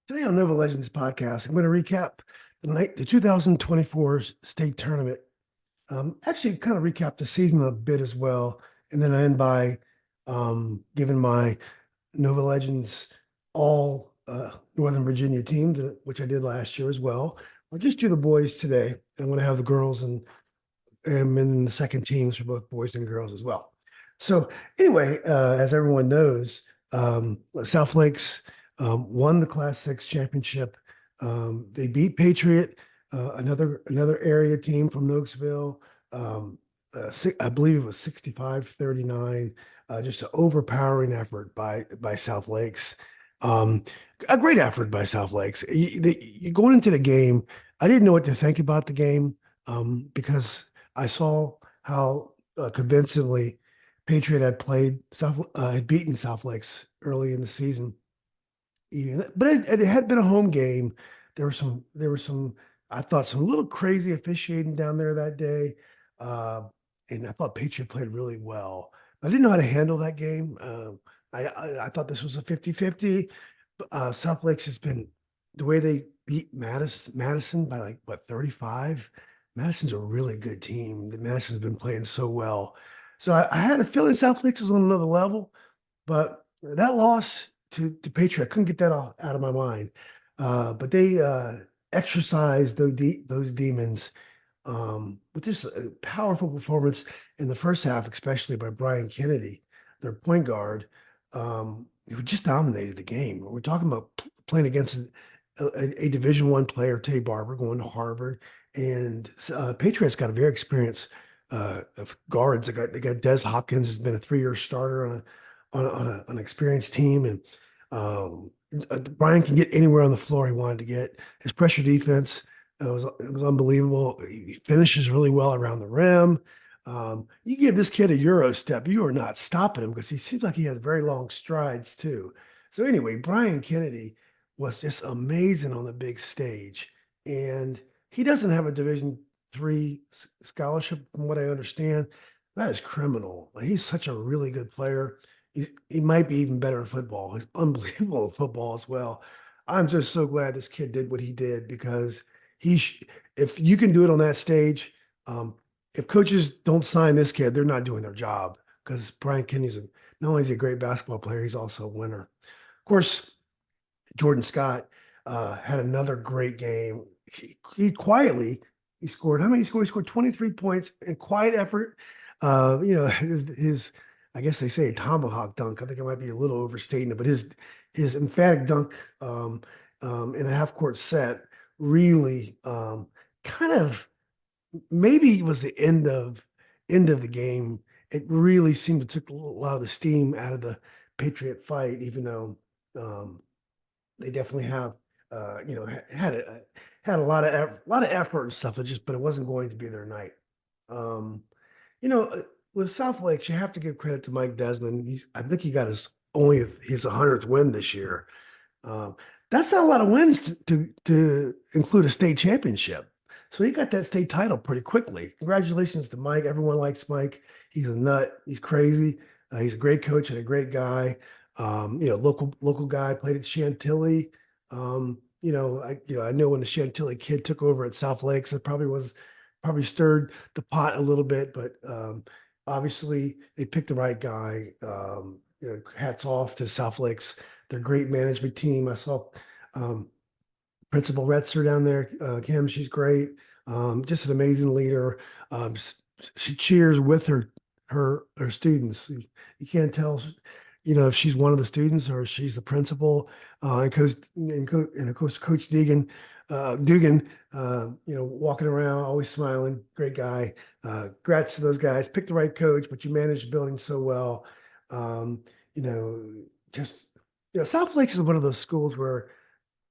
Today on Nova Legends podcast, I'm going to recap the 2024 state tournament. Actually, kind of recap the season a bit as well, and then I end by giving my Nova Legends all Northern Virginia team, which I did last year as well. I'll just do the boys today. I'm going to have the girls and then the second teams for both boys and girls as well. So anyway, as everyone knows, South Lakes won the Class Six championship. They beat Patriot, another area team from Noakesville. I believe it was 65-39. Just an overpowering effort by South Lakes. Um, a great effort by South Lakes. You going into the game, I didn't know what to think about the game because I saw how convincingly Patriot had beaten South Lakes early in the season. But it had been a home game. There were some I thought some little crazy officiating down there that day, uh, and I thought Patriot played really well. I didn't know how to handle that game. I thought this was a 50-50. South Lakes has been the way they beat Madison by like what 35. Madison's a really good team. The Madison's been playing so well. So I had a feeling South Lakes was on another level, but that loss to Patriot, I couldn't get that out of my mind. But they exercised those demons with this powerful performance in the first half, especially by Brian Kennedy, their point guard, who just dominated the game. We're talking about playing against a Division One player, Tay Barber, going to Harvard, and Patriots got a very experienced of guards. They got Des Hopkins has been a 3-year starter on an experienced team, and Brian can get anywhere on the floor he wanted to get. His pressure defense it was unbelievable. He finishes really well around the rim. You give this kid a Euro step, you are not stopping him because he seems like he has very long strides too. So anyway, Brian Kennedy was just amazing on the big stage, and he doesn't have a Division III scholarship, from what I understand. That is criminal. He's such a really good player. He might be even better in football. He's unbelievable in football as well. I'm just so glad this kid did what he did because he, if you can do it on that stage, um, if coaches don't sign this kid, they're not doing their job because Brian Kenny's not only is he a great basketball player, he's also a winner. Of course, Jordan Scott had another great game. He quietly he scored how many? He scored 23 points in quiet effort. His I guess they say a tomahawk dunk. I think it might be a little overstating it, but his emphatic dunk in a half court set really kind of maybe it was the end of the game. It really seemed to took a lot of the steam out of the Patriot fight, even though they definitely have had a lot of effort and stuff. But it wasn't going to be their night. Um, you know, uh, with South Lakes, you have to give credit to Mike Desmond. I think he got his 100th win this year. Um, that's not a lot of wins to include a state championship. So he got that state title pretty quickly. Congratulations to Mike. Everyone likes Mike. He's a nut. He's crazy. He's a great coach and a great guy. Local guy, played at Chantilly. I know when the Chantilly kid took over at South Lakes, it probably stirred the pot a little bit, but obviously they picked the right guy. Hats off to South Lakes. They're a great management team. I saw um, Principal Retzer down there. Kim, she's great. Just an amazing leader. She cheers with her students. You can't tell, if she's one of the students or she's the principal. And of course, Coach Dugan, walking around, always smiling, great guy. Congrats to those guys. Picked the right coach, but you managed the building so well. Um, you know, just South Lakes is one of those schools where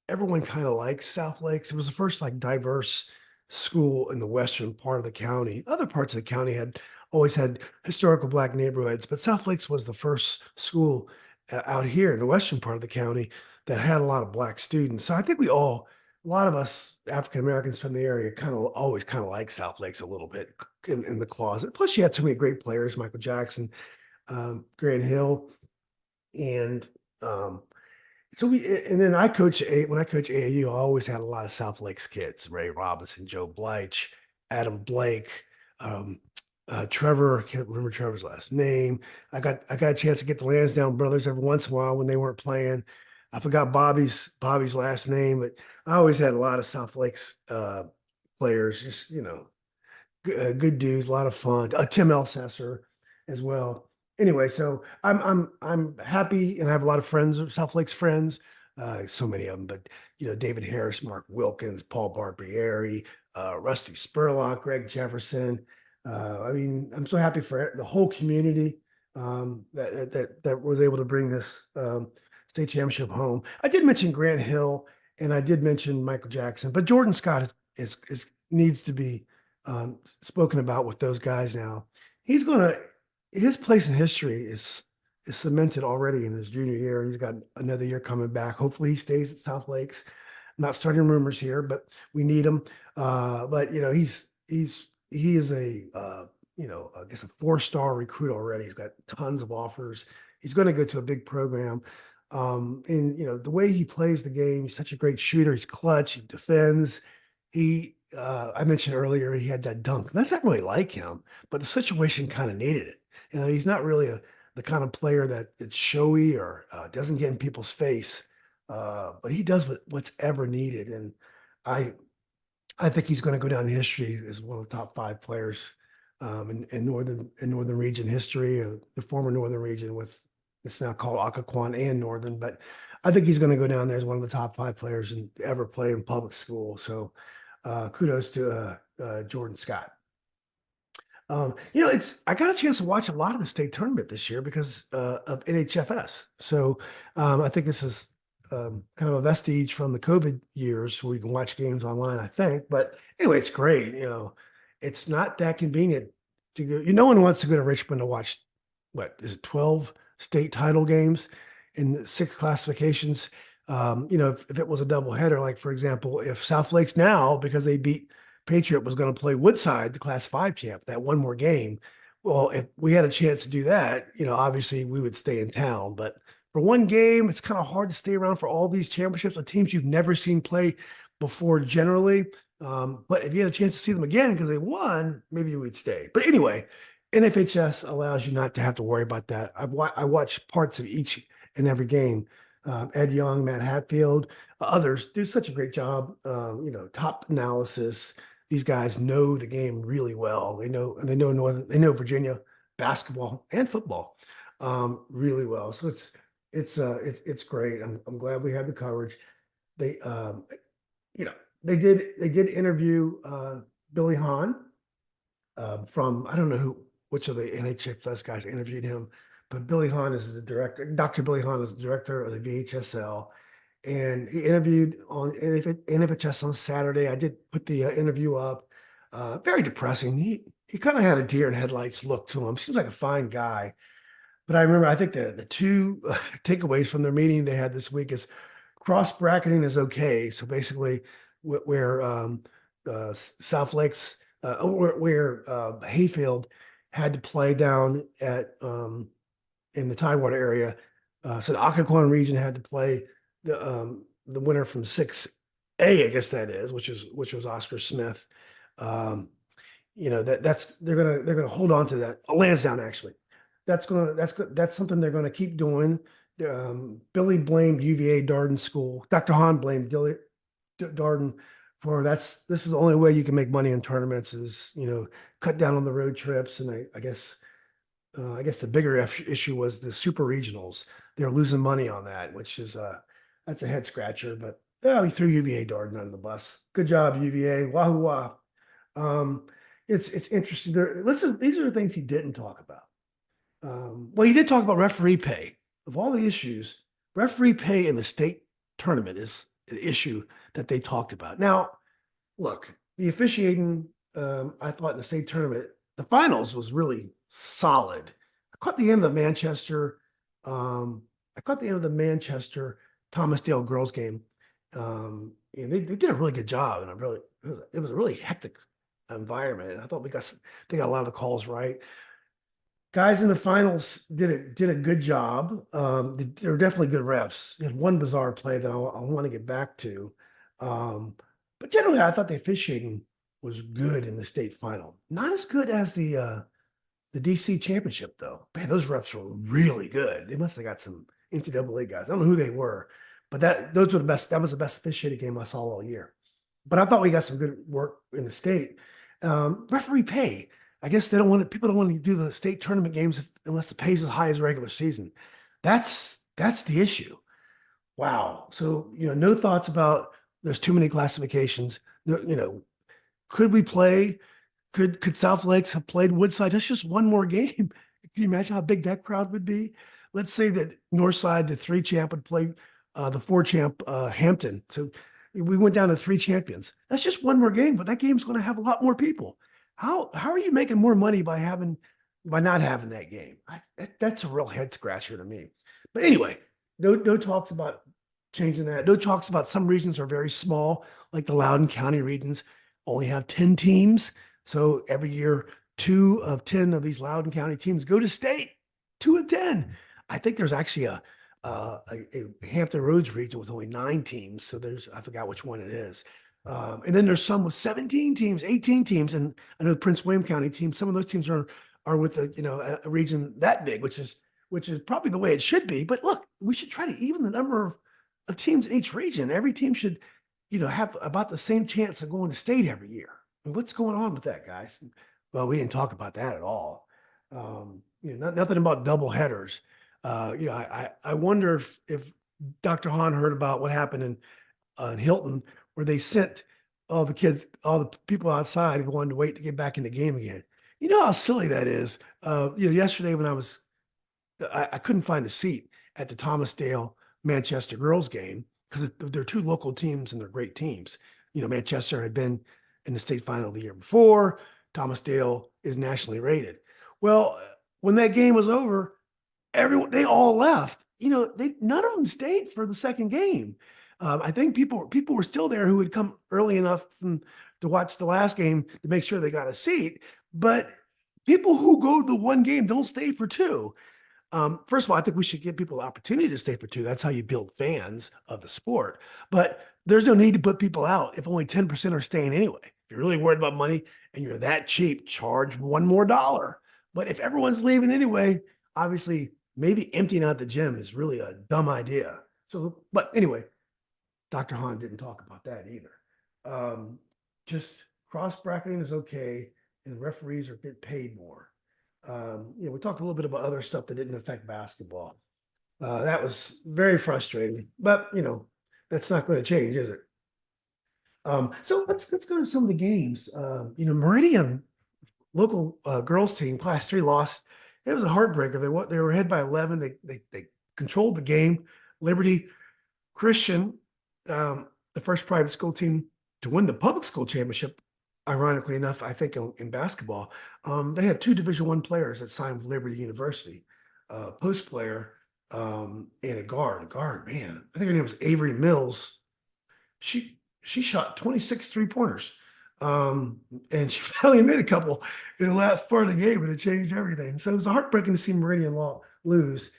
everyone kind of likes South Lakes. It was the first like diverse school in the western part of the county. Other parts of the county had always had historical black neighborhoods, but South Lakes was the first school out here in the western part of the county that had a lot of black students. So I think a lot of us African Americans from the area always kind of like South Lakes a little bit in the closet. Plus, you had so many great players, Michael Jackson, Grant Hill, and um, So and then when I coach AAU, I always had a lot of South Lakes kids, Ray Robinson, Joe Bleich, Adam Blake, um, Trevor, I can't remember Trevor's last name. I got a chance to get the Lansdowne brothers every once in a while when they weren't playing. I forgot Bobby's last name, but I always had a lot of South Lakes players, just good dudes, a lot of fun. Tim Elsesser as well. Anyway, so I'm happy, and I have a lot of friends, South Lakes friends. So many of them, but David Harris, Mark Wilkins, Paul Barbieri, Rusty Spurlock, Greg Jefferson. I mean, I'm so happy for the whole community that was able to bring this state championship home. I did mention Grant Hill, and I did mention Michael Jackson, but Jordan Scott is needs to be spoken about with those guys now. He's gonna his place in history is cemented already in his junior year. He's got another year coming back. Hopefully, he stays at South Lakes. Not starting rumors here, but we need him. But he is I guess a 4-star recruit already. He's got tons of offers. He's going to go to a big program. And the way he plays the game, he's such a great shooter. He's clutch. He defends. I mentioned earlier he had that dunk. That's not really like him, but the situation kind of needed it. He's not really the kind of player that's showy or doesn't get in people's face, but he does what's ever needed. And I I think he's going to go down in history as one of the top 5 players in northern region history, the former northern region with it's now called Occoquan and Northern. But I think he's going to go down there as one of the top 5 players and ever play in public school. So kudos to Jordan Scott. It's I got a chance to watch a lot of the state tournament this year because of NHFS. So I think this is kind of a vestige from the COVID years where you can watch games online, I think. But anyway, it's great. It's not that convenient to go. No one wants to go to Richmond to watch what is it, 12 state title games in 6 classifications. If it was a doubleheader, like for example, if South Lakes now, because they beat Patriot, was going to play Woodside, the Class 5 champ, that one more game. Well, if we had a chance to do that, obviously we would stay in town. But for one game, it's kind of hard to stay around for all these championships of teams you've never seen play before generally. But if you had a chance to see them again because they won, maybe you would stay. But anyway, NFHS allows you not to have to worry about that. I watched parts of each and every game. Ed Young, Matt Hatfield, others do such a great job. Top analysis. These guys know the game really well. They know Virginia basketball and football really well. So it's great. I'm glad we had the coverage. They they did interview Billy Hahn from I don't know which of the NHFS guys interviewed him, but Billy Hahn is the director. Dr. Billy Hahn is the director of the VHSL, and he interviewed on NFHS on Saturday. I did put the interview up. Very depressing. He kind of had a deer in headlights look to him. Seems like a fine guy. But I think the two takeaways from their meeting they had this week is cross bracketing is okay. So basically, where South Lakes, where Hayfield had to play down at in the Tidewater area, so the Occoquan region had to play the winner from 6A, I guess that is, which was Oscar Smith. They're gonna hold on to that. Lansdowne actually that's something they're going to keep doing. Billy blamed UVA Darden School. Dr. Hahn blamed Darden for this is the only way you can make money in tournaments is cut down on the road trips. And I guess the bigger issue was the super regionals. They're losing money on that, which is that's a head scratcher. But yeah, we threw UVA Darden under the bus. Good job, UVA. Wahoo wah. It's interesting. Listen, these are the things he didn't talk about. Well, he did talk about referee pay. Of all the issues, referee pay in the state tournament is the issue that they talked about. Now, look, the officiating, I thought in the state tournament, the finals was really solid. I caught the end of the Manchester, Thomas Dale girls game. And they did a really good job, and it was a really hectic environment. And I thought they got a lot of the calls right. Guys in the finals did a good job. They were definitely good refs. There's one bizarre play that I want to get back to. Um, but generally, I thought the officiating was good in the state final. Not as good as the DC championship, though. Man, those refs were really good. They must have got some NCAA guys. I don't know who they were, but those were the best. That was the best officiated game I saw all year. But I thought we got some good work in the state. Referee pay. I guess they don't want to, people don't want to do the state tournament games unless the pay's as high as regular season. That's the issue. Wow. So, no thoughts about there's too many classifications. No, could we play? Could South Lakes have played Woodside? That's just one more game. Can you imagine how big that crowd would be? Let's say that Northside, the three champ, would play the four champ Hampton. So we went down to three champions. That's just one more game, but that game's going to have a lot more people. How are you making more money by not having that game? That's a real head scratcher to me. But anyway, no talks about changing that. No talks about some regions are very small, like the Loudoun County regions only have 10 teams. So every year, 2 of 10 of these Loudoun County teams go to state. 2 of 10. I think there's actually a Hampton Roads region with only 9 teams. So I forgot which one it is. And then there's some with 17 teams, 18 teams, and I know the Prince William County teams. Some of those teams are with a region that big, which is probably the way it should be. But look, we should try to even the number of teams in each region. Every team should, have about the same chance of going to state every year. And what's going on with that, guys? Well, we didn't talk about that at all. Nothing about double headers. I wonder if Dr. Hahn heard about what happened in Hilton, where they sent all the people outside who wanted to wait to get back in the game again. You know how silly that is. Yesterday when I couldn't find a seat at the Thomasdale Manchester girls game because they're two local teams and they're great teams. Manchester had been in the state final the year before. Thomasdale is nationally rated. Well, when that game was over, they all left. None of them stayed for the second game. I think people were still there who had come early enough to watch the last game to make sure they got a seat. But people who go to the one game don't stay for two. First of all, I think we should give people the opportunity to stay for two. That's how you build fans of the sport. But there's no need to put people out if only 10% are staying anyway. If you're really worried about money and you're that cheap, charge one more dollar. But if everyone's leaving anyway, obviously, maybe emptying out the gym is really a dumb idea. But anyway, Dr. Hahn didn't talk about that either. Just cross bracketing is okay, and referees are get paid more. We talked a little bit about other stuff that didn't affect basketball. That was very frustrating, but that's not going to change, is it? So let's go to some of the games. Meridian local girls team, Class 3 lost. It was a heartbreaker. They were ahead by 11. They controlled the game. Liberty Christian, the first private school team to win the public school championship, ironically enough, I think in basketball. They have 2 Division I players that signed with Liberty University, post player and a guard. Man, I think her name was Avery Mills. She shot 26 3-pointers. And she finally made a couple in the last part of the game, and it changed everything. So it was heartbreaking to see Meridian lose.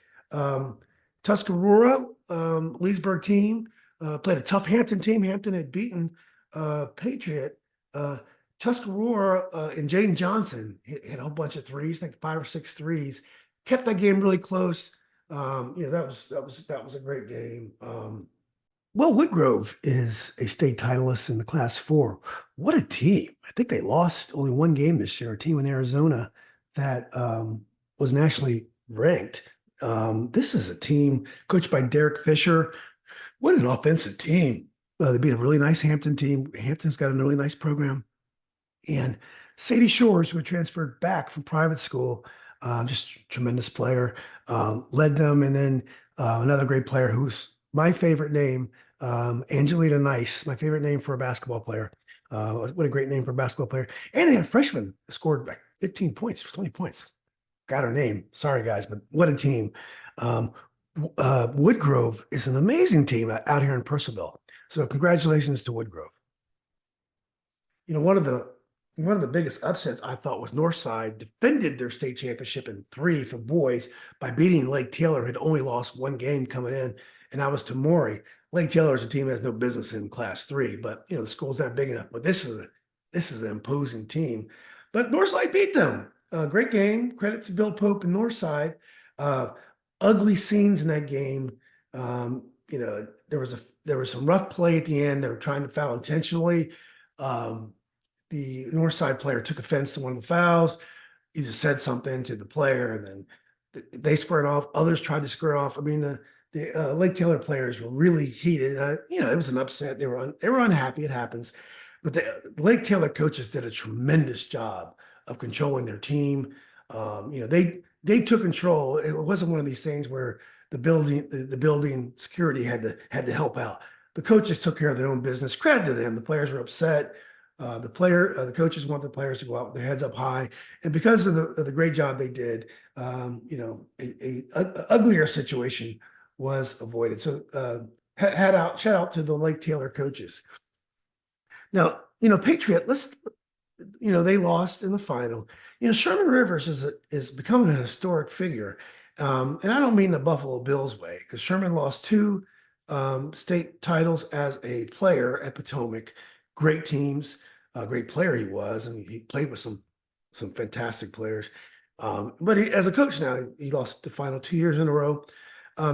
Tuscarora, Leesburg team, played a tough Hampton team. Hampton had beaten Patriot. Tuscarora and Jaden Johnson hit a whole bunch of threes, I think 5 or 6 threes. Kept that game really close. That was a great game. Well, Woodgrove is a state titleist in the Class 4. What a team. I think they lost only one game this year, a team in Arizona that was nationally ranked. This is a team coached by Derek Fisher. What an offensive team. They beat a really nice Hampton team. Hampton's got a really nice program. And Sadie Shores, who had transferred back from private school, just tremendous player, led them. And then another great player who's my favorite name, Angelina Nice, my favorite name for a basketball player. What a great name for a basketball player. And they had a freshman that scored like 15 points, 20 points. Got her name. Sorry, guys, but what a team. Woodgrove is an amazing team out here in Purcellville. So congratulations to Woodgrove. One of the one of the biggest upsets I thought was Northside defended their state championship in three for boys by beating Lake Taylor, who had only lost one game coming in, and that was to Maury. Lake Taylor is a team that has no business in Class Three, but the school's not big enough. But this is an imposing team. But Northside beat them. Great game. Credit to Bill Pope and Northside. Uh, Ugly scenes in that game. There was some rough play at the end. They were trying to foul intentionally. Um, the north side player took offense to one of the fouls. He just said something to the player, and then they squared off. Others tried to square off. I mean, the Lake Taylor players were really heated. It was an upset. They were unhappy. It happens, but the Lake Taylor coaches did a tremendous job of controlling their team. They took control. It wasn't one of these things where the building security had to help out. The coaches took care of their own business. Credit to them. The players were upset. The coaches want the players to go out with their heads up high, and because of the great job they did, a uglier situation was avoided. So, shout out to the Lake Taylor coaches. Now, Patriot. They lost in the final. Sherman Rivers is becoming a historic figure, and I don't mean the Buffalo Bills way, because Sherman lost two state titles as a player at Potomac. Great teams, great player he was, and he played with some fantastic players. But as a coach now, he lost the final 2 years in a row.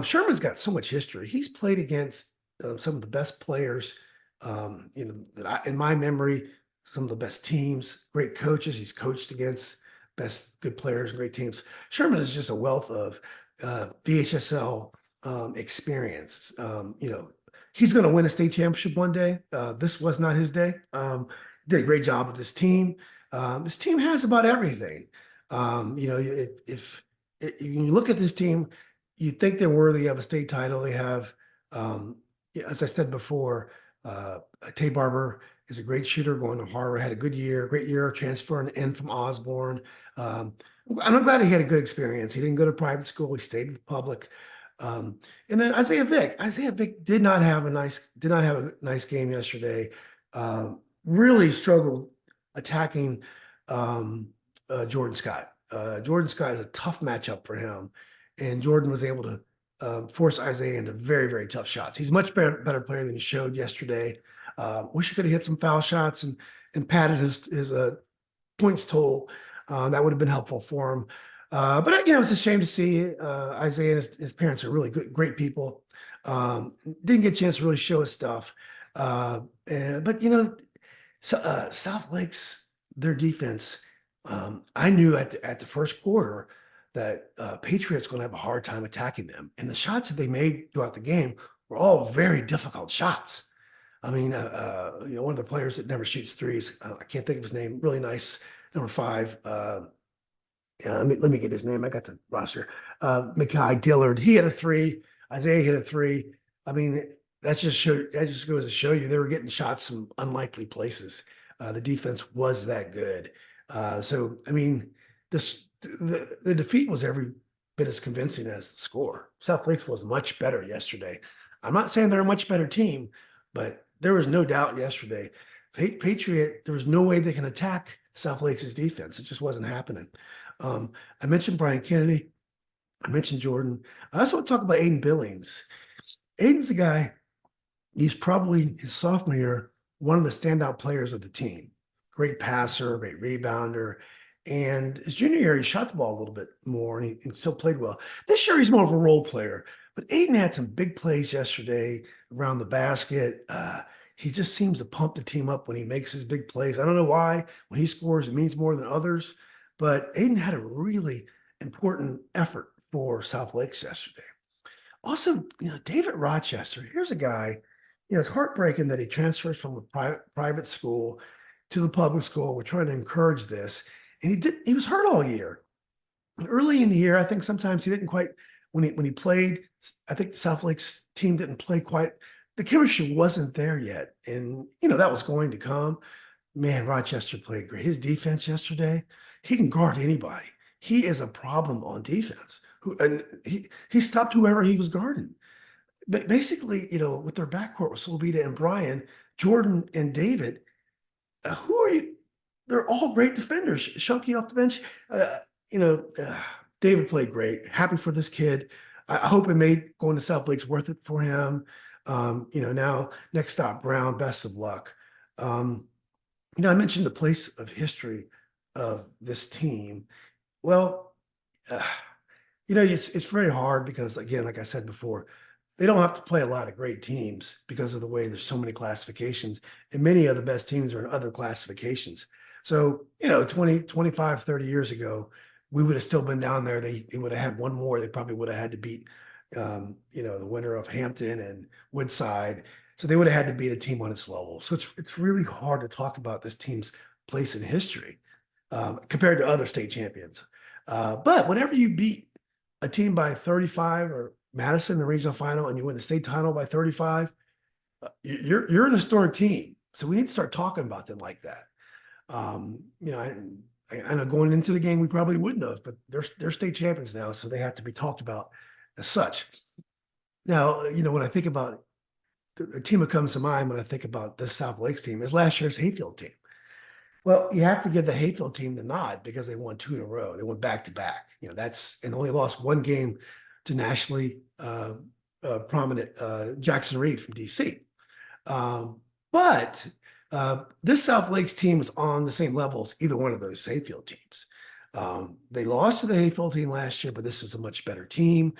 Sherman's got so much history. He's played against some of the best players, in my memory, some of the best teams, great coaches. He's coached against good players, great teams. Sherman is just a wealth of VHSL experience. He's going to win a state championship one day. This was not his day. Did a great job with his team. This team has about everything. If you look at this team, you think they're worthy of a state title. They have, as I said before, Tay Barber is a great shooter going to Harvard, had a great year transferring in from Osborne. I'm glad he had a good experience. He didn't go to private school. He stayed with public. And then Isaiah Vick did not have a nice game yesterday. Really struggled attacking Jordan Scott. Jordan Scott is a tough matchup for him, and Jordan was able to force Isaiah into very, very tough shots. He's a much better player than he showed yesterday. Wish he could have hit some foul shots and padded his points total. That would have been helpful for him. But it's a shame to see Isaiah and his parents are really great people. Didn't get a chance to really show his stuff. South Lakes, their defense. I knew at the first quarter that Patriots going to have a hard time attacking them, and the shots that they made throughout the game were all very difficult shots. I mean, one of the players that never shoots threes, I can't think of his name. Really nice, number 5. Let me get his name. I got the roster. Mekhi Dillard. He hit a 3. Isaiah hit a 3. I mean, that just goes to show you they were getting shots from unlikely places. The defense was that good. So I mean, the defeat was every bit as convincing as the score. South Lakes was much better yesterday. I'm not saying they're a much better team, but there was no doubt yesterday. Patriot, there was no way they can attack South Lakes' defense. It just wasn't happening. I mentioned Brian Kennedy. I mentioned Jordan. I also want to talk about Aiden Billings. Aiden's the guy, he's probably his sophomore year, one of the standout players of the team. Great passer, great rebounder. And his junior year, he shot the ball a little bit more and he still played well. This year, he's more of a role player. But Aiden had some big plays yesterday around the basket. He just seems to pump the team up when he makes his big plays. I don't know why. When he scores, it means more than others. But Aiden had a really important effort for South Lakes yesterday. Also, David Rochester, here's a guy, it's heartbreaking that he transfers from a private school to the public school. We're trying to encourage this. And he was hurt all year. Early in the year, I think sometimes he didn't quite, when he played, I think the South Lakes team didn't play quite, the chemistry wasn't there yet. And, that was going to come. Man, Rochester played great. His defense yesterday, he can guard anybody. He is a problem on defense. And he stopped whoever he was guarding. But basically, with their backcourt with Slovita and Brian, Jordan and David, who are you? they're all great defenders. Shunky off the bench, uh, you know, David played great. Happy for this kid. I hope it made going to South Lake's worth it for him. Now next stop Brown. Best of luck. Um, I mentioned the place of history of this team. Well, uh, it's very hard because, again, like I said before, they don't have to play a lot of great teams because of the way there's so many classifications, and many of the best teams are in other classifications. So, 20, 25, 30 years ago, we would have still been down there. They would have had one more. They probably would have had to beat, the winner of Hampton and Woodside. So they would have had to beat a team on its level. So it's really hard to talk about this team's place in history compared to other state champions. But whenever you beat a team by 35 or Madison in the regional final and you win the state title by 35, you're an historic team. So we need to start talking about them like that. I know going into the game we probably wouldn't have, but they're state champions now, so they have to be talked about as such. Now, when I think about the team that comes to mind when I think about this South Lakes team is last year's Hayfield team. Well, you have to give the Hayfield team the nod because they won two in a row. They went back to back. And only lost one game to nationally prominent Jackson Reed from DC. But this South Lakes team is on the same level as either one of those Hayfield teams. They lost to the Hayfield team last year, but this is a much better team.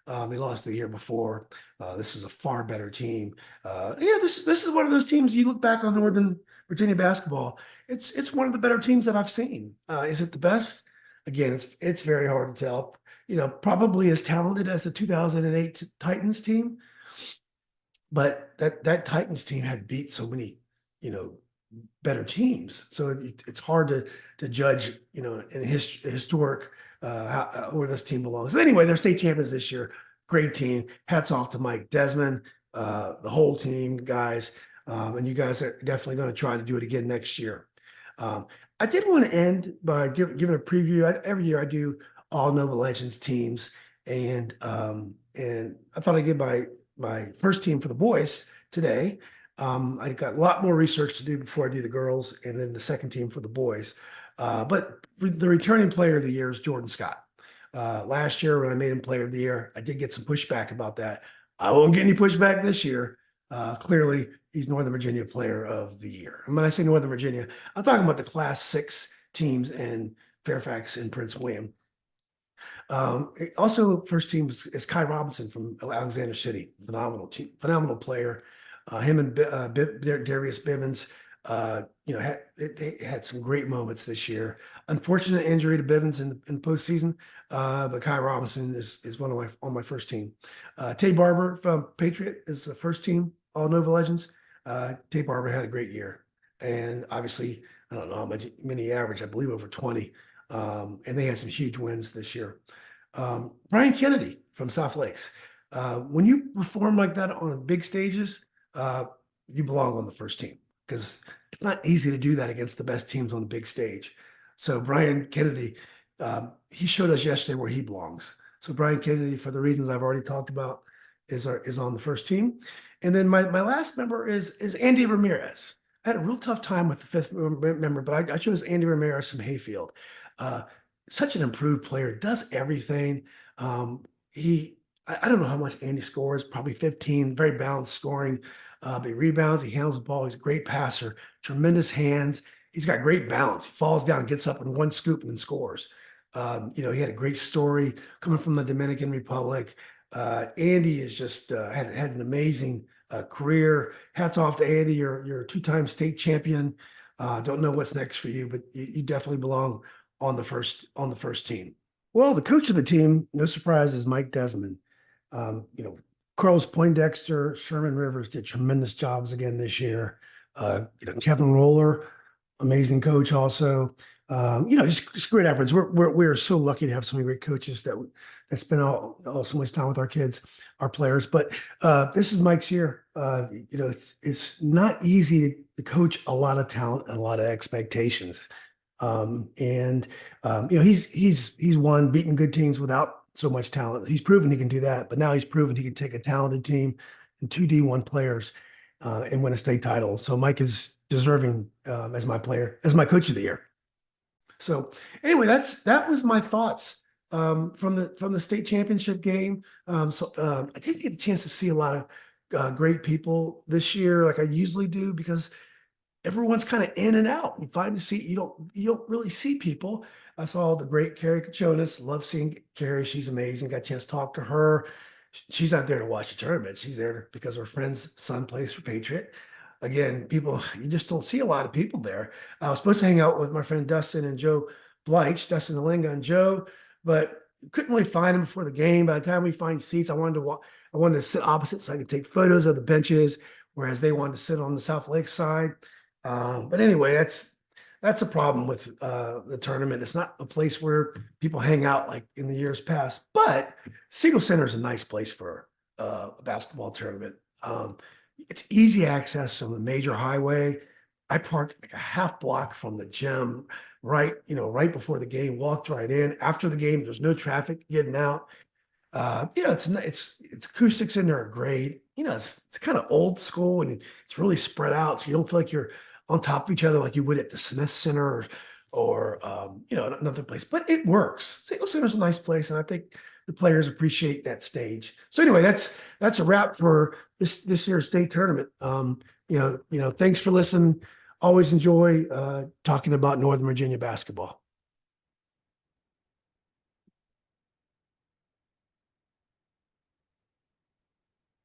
They lost the year before. This is a far better team. This is one of those teams you look back on Northern Virginia basketball. It's one of the better teams that I've seen. Is it the best? Again, it's very hard to tell. Probably as talented as the 2008 Titans team, but that Titans team had beat so many, better teams. So it's hard to judge, in historic where this team belongs. But anyway, they're state champions this year. Great team. Hats off to Mike Desmond, the whole team, guys. And you guys are definitely going to try to do it again next year. I did want to end by giving a preview. Every year I do all Nova Legends teams, and I thought I'd give my first team for the boys today. I got a lot more research to do before I do the girls, and then the second team for the boys. But the returning player of the year is Jordan Scott. Last year when I made him player of the year, I did get some pushback about that. I won't get any pushback this year. Clearly, he's Northern Virginia player of the year. And when I say Northern Virginia, I'm talking about the Class 6 teams in Fairfax and Prince William. Also, first team is Kai Robinson from Alexander City. Phenomenal team, phenomenal player. Him and Darius Bivens, they had some great moments this year. Unfortunate injury to Bivens in postseason, but Kai Robinson is on my first team. Tay Barber from Patriot is the first team All Nova Legends. Tay Barber had a great year, and obviously I don't know how many average. I believe over 20, and they had some huge wins this year. Brian Kennedy from South Lakes. When you perform like that on big stages, you belong on the first team because it's not easy to do that against the best teams on the big stage. So Brian Kennedy, he showed us yesterday where he belongs. So Brian Kennedy, for the reasons I've already talked about, is on the first team. And then my last member is Andy Ramirez. I had a real tough time with the fifth member, but I chose Andy Ramirez from Hayfield. Such an improved player, does everything. I don't know how much Andy scores, probably 15, very balanced scoring. But he rebounds, he handles the ball, he's a great passer, tremendous hands. He's got great balance. He falls down, gets up in one scoop, and then scores. He had a great story coming from the Dominican Republic. Andy is just had an amazing career. Hats off to Andy. You're a two-time state champion. Don't know what's next for you, but you definitely belong on the first team. Well, the coach of the team, no surprise, is Mike Desmond. Carlos Poindexter, Sherman Rivers did tremendous jobs again this year. Kevin Roller, amazing coach also. Just great efforts. We're so lucky to have so many great coaches that spend all so much time with our kids, our players. But this is Mike's year. It's not easy to coach a lot of talent and a lot of expectations. He's won, beaten good teams without so much talent. He's proven he can do that, but now he's proven he can take a talented team and two D1 players and win a state title. So Mike is deserving as my player, as my coach of the year. So anyway, that was my thoughts from the state championship game. I didn't get a chance to see a lot of great people this year like I usually do because everyone's kind of in and out. You find to see you don't really see people. I saw the great Carrie Kachonis. Love seeing Carrie. She's amazing. Got a chance to talk to her. She's not there to watch the tournament. She's there because her friend's son plays for Patriot. Again, people, you just don't see a lot of people there. I was supposed to hang out with my friend Dustin and Joe Bleich, Dustin Alinga and Joe, but couldn't really find them before the game. By the time we find seats, I wanted to sit opposite so I could take photos of the benches, whereas they wanted to sit on the South Lake side. But anyway, that's a problem with the tournament. It's not a place where people hang out like in the years past. But Siegel Center is a nice place for a basketball tournament. It's easy access from the major highway. I parked like a half block from the gym, right before the game. Walked right in. After the game, there's no traffic getting out. It's acoustics in there are great. It's kind of old school and it's really spread out, so you don't feel like you're on top of each other like you would at the Smith Center or another place. But it works. Siegel Center's a nice place, and I think the players appreciate that stage. So anyway, that's a wrap for this year's state tournament. Thanks for listening. Always enjoy talking about Northern Virginia basketball.